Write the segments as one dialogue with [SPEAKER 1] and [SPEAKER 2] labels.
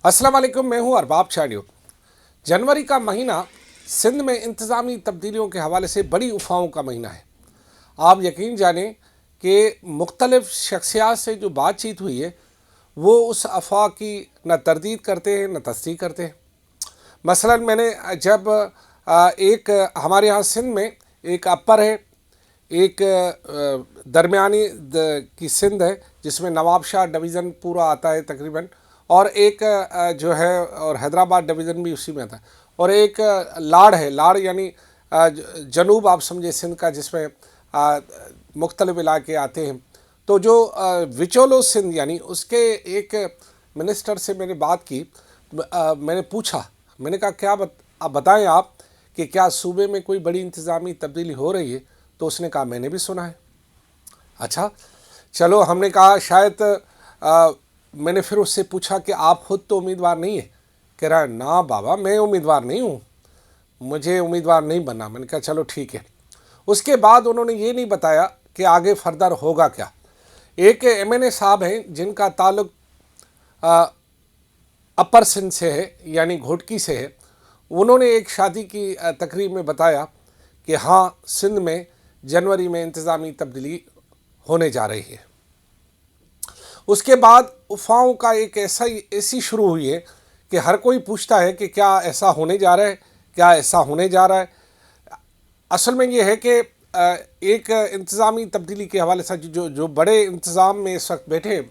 [SPEAKER 1] अस्सलाम वालेकुम, मैं हूं अरबाब चाडियो। जनवरी का महीना सिंध में इंतज़ामी तब्दीलियों के हवाले से बड़ी अफवाहों का महीना है। आप यकीन जानें कि मुख्तलिफ शख्सियात से जो बातचीत हुई है वो उस अफवाह की न तरदीद करते हैं न तस्दीक करते हैं। मसलन मैंने जब एक हमारे यहाँ सिंध में एक अपर है, एक दरमियानी की सिंध है जिसमें नवाब शाह डिवीज़न पूरा आता है तकरीबन, और एक जो है और हैदराबाद डिवीज़न भी उसी में आता है, और एक लाड़ है। लाड़ यानी जनूब आप समझे सिंध का, जिसमें मुख्तलिफ इलाके आते हैं। तो जो विचोलो सिंध यानी उसके एक मिनिस्टर से मैंने बात की। मैंने पूछा, मैंने कहा क्या आप बताएं आप कि क्या सूबे में कोई बड़ी इंतज़ामी तब्दीली हो रही है? तो उसने कहा मैंने भी सुना है। अच्छा चलो, हमने कहा शायद मैंने फिर उससे पूछा कि आप खुद तो उम्मीदवार नहीं है? कह रहा है ना बाबा, मैं उम्मीदवार नहीं हूँ, मुझे उम्मीदवार नहीं बनना। मैंने कहा चलो ठीक है। उसके बाद उन्होंने ये नहीं बताया कि आगे फर्दर होगा क्या। एक MNA साहब हैं जिनका ताल्लुक अपर सिंध से है यानी घोटकी से है। उन्होंने एक शादी की तकरीब में बताया कि हाँ, सिंध में जनवरी में इंतज़ामी तब्दीली होने जा रही है। उसके बाद अफवाहों का एक ऐसी शुरू हुई है कि हर कोई पूछता है कि क्या ऐसा होने जा रहा है, क्या ऐसा होने जा रहा है। असल में ये है कि एक इंतज़ामी तब्दीली के हवाले से जो बड़े इंतज़ाम में इस वक्त बैठे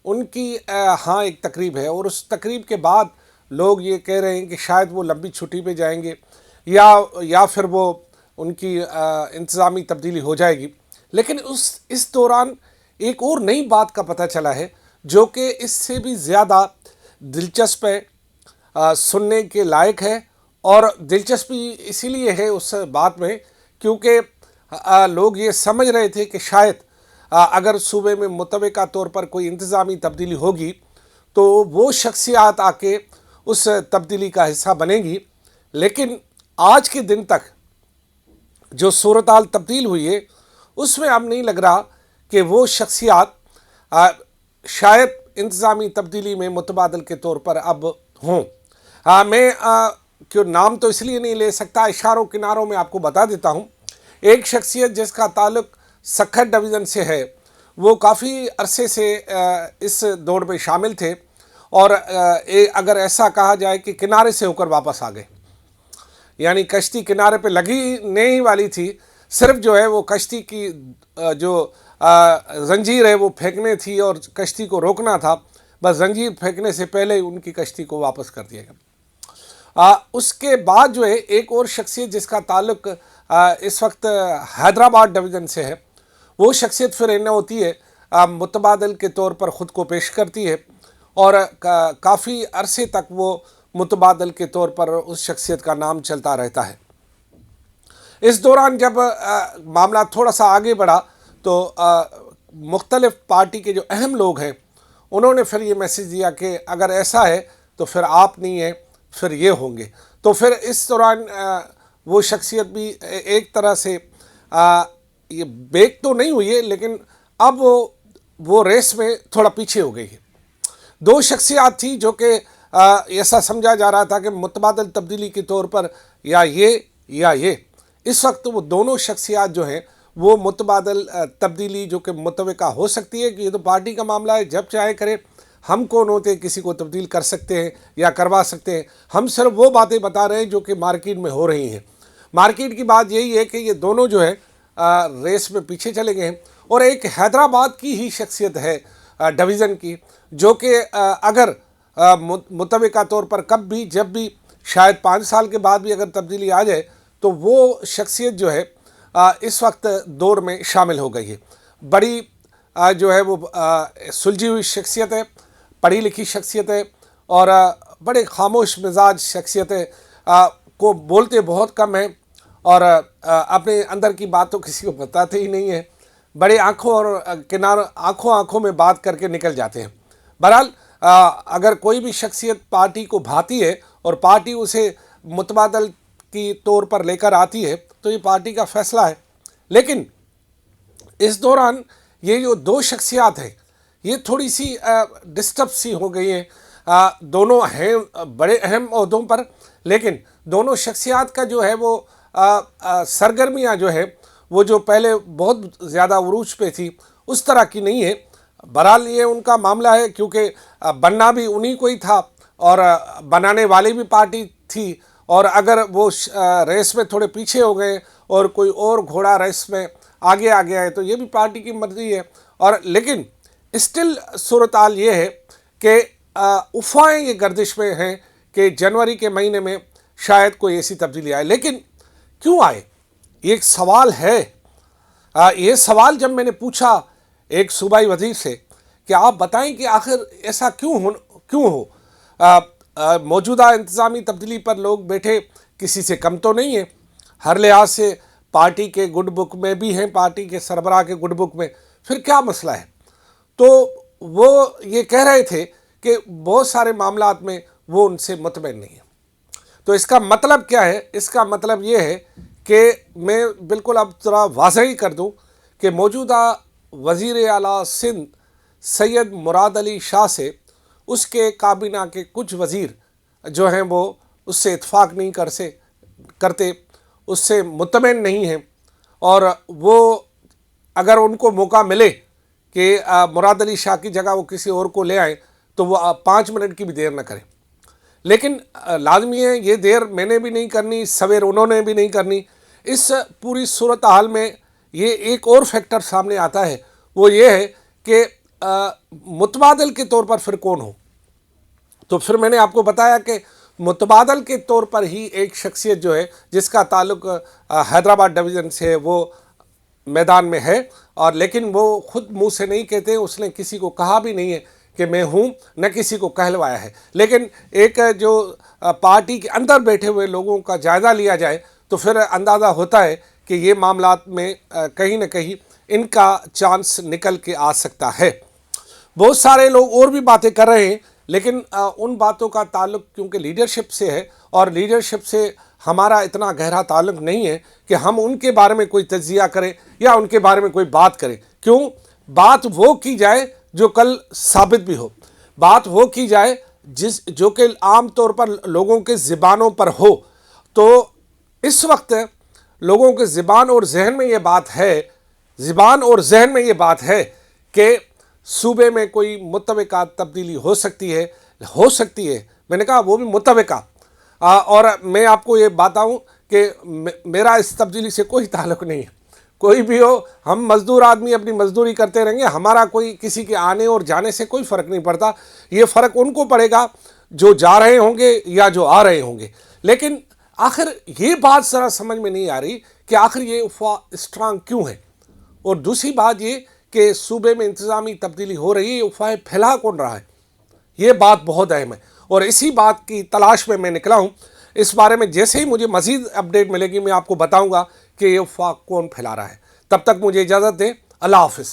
[SPEAKER 1] उनकी हाँ एक तकरीब है, और उस तकरीब के बाद लोग ये कह रहे हैं कि शायद वो लंबी छुट्टी पे जाएंगे या फिर वो उनकी इंतज़ामी तब्दीली हो जाएगी। लेकिन इस दौरान एक और नई बात का पता चला है जो कि इससे भी ज़्यादा दिलचस्प है, सुनने के लायक है। और दिलचस्पी इसीलिए है उस बात में क्योंकि लोग ये समझ रहे थे कि शायद अगर सूबे में मुतवक्का तौर पर कोई इंतज़ामी तब्दीली होगी तो वो शख्सियात आके उस तब्दीली का हिस्सा बनेगी। लेकिन आज के दिन तक जो सूरत हाल तब्दील हुई है उसमें अब नहीं लग रहा कि वो शख्सियात शायद इंतज़ामी तब्दीली में मुतबादल के तौर पर अब हों। मैं क्यों नाम तो इसलिए नहीं ले सकता, इशारों किनारों में आपको बता देता हूँ। एक शख्सियत जिसका ताल्लुक सक्खर डिवीज़न से है, वो काफ़ी अरसे से इस दौड़ में शामिल थे, और अगर ऐसा कहा जाए कि किनारे से होकर वापस आ गए, यानी कश्ती किनारे पे लगी नहीं वाली थी, सिर्फ जो है वो कश्ती की जो जंजीर है वो फेंकने थी और कश्ती को रोकना था। बस जंजीर फेंकने से पहले ही उनकी कश्ती को वापस कर दिया गया। उसके बाद जो है एक और शख्सियत जिसका ताल्लुक इस वक्त हैदराबाद डिवीज़न से है, वो शख्सियत फिर इन्हें होती है मुतबादल के तौर पर ख़ुद को पेश करती है, और काफ़ी अरसे तक वो मुतबादल के तौर पर उस शख्सियत का नाम चलता रहता है। इस दौरान जब मामला थोड़ा सा आगे बढ़ा तो मुख्तलिफ पार्टी के जो अहम लोग हैं उन्होंने फिर ये मैसेज दिया कि अगर ऐसा है तो फिर आप नहीं हैं, फिर ये होंगे। तो फिर इस दौरान वो शख्सियत भी एक तरह से ये बेक तो नहीं हुई है, लेकिन अब वो रेस में थोड़ा पीछे हो गई है। दो शख्सियात थी जो कि ऐसा समझा जा रहा था कि मुतबादल तब्दीली के तौर पर या ये। इस वक्त वो दोनों शख्सियात जो हैं वो मुतबादल तब्दीली जो कि मुतवक्का हो सकती है कि ये तो पार्टी का मामला है, जब चाहे करे। हम कौन होते किसी को तब्दील कर सकते हैं या करवा सकते हैं? हम सिर्फ वो बातें बता रहे हैं जो कि मार्केट में हो रही हैं। मार्केट की बात यही है कि ये दोनों जो है रेस में पीछे चले गए हैं। और एक हैदराबाद की ही शख्सियत है डिवीज़न की, जो कि अगर मुतवक्का तौर पर कब भी जब भी शायद 5 साल के बाद भी अगर तब्दीली आ जाए तो वो शख्सियत जो है इस वक्त दौर में शामिल हो गई है। बड़ी जो है वो सुलझी हुई शख्सियत है, पढ़ी लिखी शख्सियत है, और बड़े खामोश मिजाज शख्सियत है। को बोलते बहुत कम हैं और अपने अंदर की बात तो किसी को बताते ही नहीं है। बड़े आंखों में बात करके निकल जाते हैं। बहरहाल अगर कोई भी शख्सियत पार्टी को भाती है और पार्टी उसे मुतबादल की तौर पर लेकर आती है तो ये पार्टी का फैसला है। लेकिन इस दौरान ये जो दो शख्सियात हैं ये थोड़ी सी डिस्टर्ब सी हो गई हैं। دونوں ہیں بڑے اہم عہدوں پر، لیکن دونوں شخصیات کا جو ہے وہ سرگرمیاں جو ہے وہ جو پہلے بہت زیادہ عروج پہ تھی اس طرح کی نہیں ہے۔ بہرحال یہ ان کا معاملہ ہے، کیونکہ بننا بھی انہی کو ہی تھا اور بنانے والی بھی پارٹی تھی، اور اگر وہ ریس میں تھوڑے پیچھے ہو گئے اور کوئی اور گھوڑا ریس میں آگے آ گیا ہے تو یہ بھی پارٹی کی مرضی ہے۔ اور لیکن اسٹل صورتحال یہ ہے کہ افواہیں یہ گردش میں ہیں کہ جنوری کے مہینے میں شاید کوئی ایسی تبدیلی آئے، لیکن کیوں آئے یہ ایک سوال ہے۔ یہ سوال جب میں نے پوچھا ایک صوبائی وزیر سے کہ آپ بتائیں کہ آخر ایسا کیوں ہو، موجودہ انتظامی تبدیلی پر لوگ بیٹھے کسی سے کم تو نہیں ہیں، ہر لحاظ سے پارٹی کے گڈ بک میں بھی ہیں، پارٹی کے سربراہ کے گڈ بک میں، پھر کیا مسئلہ ہے؟ تو وہ یہ کہہ رہے تھے کہ بہت سارے معاملات میں وہ ان سے مطمئن نہیں ہیں۔ تو اس کا مطلب کیا ہے؟ اس کا مطلب یہ ہے کہ میں بالکل اب ذرا واضح ہی کر دوں کہ موجودہ وزیر اعلیٰ سندھ سید مراد علی شاہ سے اس کے کابینہ کے کچھ وزیر جو ہیں وہ اس سے اتفاق نہیں کرتے، اس سے مطمئن نہیں ہیں، اور وہ اگر ان کو موقع ملے کہ مراد علی شاہ کی جگہ وہ کسی اور کو لے آئیں تو وہ 5 منٹ کی بھی دیر نہ کریں۔ لیکن لازمی ہے یہ دیر میں نے بھی نہیں کرنی، سویر انہوں نے بھی نہیں کرنی۔ اس پوری صورتحال میں یہ ایک اور فیکٹر سامنے آتا ہے، وہ یہ ہے کہ متبادل کے طور پر پھر کون ہو۔ تو پھر میں نے آپ کو بتایا کہ متبادل کے طور پر ہی ایک شخصیت جو ہے جس کا تعلق حیدرآباد ڈویژن سے وہ میدان میں ہے، اور لیکن وہ خود منہ سے نہیں کہتے، اس نے کسی کو کہا بھی نہیں ہے کہ میں ہوں، نہ کسی کو کہلوایا ہے، لیکن ایک جو پارٹی کے اندر بیٹھے ہوئے لوگوں کا جائزہ لیا جائے تو پھر اندازہ ہوتا ہے کہ یہ معاملات میں کہیں نہ کہیں ان کا چانس نکل کے آ سکتا ہے۔ بہت سارے لوگ اور بھی باتیں کر رہے ہیں، لیکن ان باتوں کا تعلق کیونکہ لیڈرشپ سے ہے، اور لیڈرشپ سے ہمارا اتنا گہرا تعلق نہیں ہے کہ ہم ان کے بارے میں کوئی تجزیہ کریں یا ان کے بارے میں کوئی بات کریں۔ کیوں؟ بات وہ کی جائے جو کل ثابت بھی ہو، بات وہ کی جائے جو کہ عام طور پر لوگوں کے زبانوں پر ہو۔ تو اس وقت لوگوں کے زبان اور ذہن میں یہ بات ہے کہ صوبے میں کوئی متوقع تبدیلی ہو سکتی ہے، میں نے کہا وہ بھی متوقع۔ اور میں آپ کو یہ بتاؤں کہ میرا اس تبدیلی سے کوئی تعلق نہیں ہے، کوئی بھی ہو، ہم مزدور آدمی اپنی مزدوری کرتے رہیں گے، ہمارا کوئی کسی کے آنے اور جانے سے کوئی فرق نہیں پڑتا۔ یہ فرق ان کو پڑے گا جو جا رہے ہوں گے یا جو آ رہے ہوں گے۔ لیکن آخر یہ بات ذرا سمجھ میں نہیں آ رہی کہ آخر یہ افواہ اسٹرانگ کیوں ہے، اور دوسری بات یہ کہ صوبے میں انتظامی تبدیلی ہو رہی ہے، یہ افواہ پھیلا کون رہا ہے، یہ بات بہت اہم ہے، اور اسی بات کی تلاش میں نکلا ہوں۔ اس بارے میں جیسے ہی مجھے مزید اپڈیٹ ملے گی میں آپ کو بتاؤں گا کہ یہ افواہ کون پھیلا رہا ہے۔ تب تک مجھے اجازت دیں، اللہ حافظ۔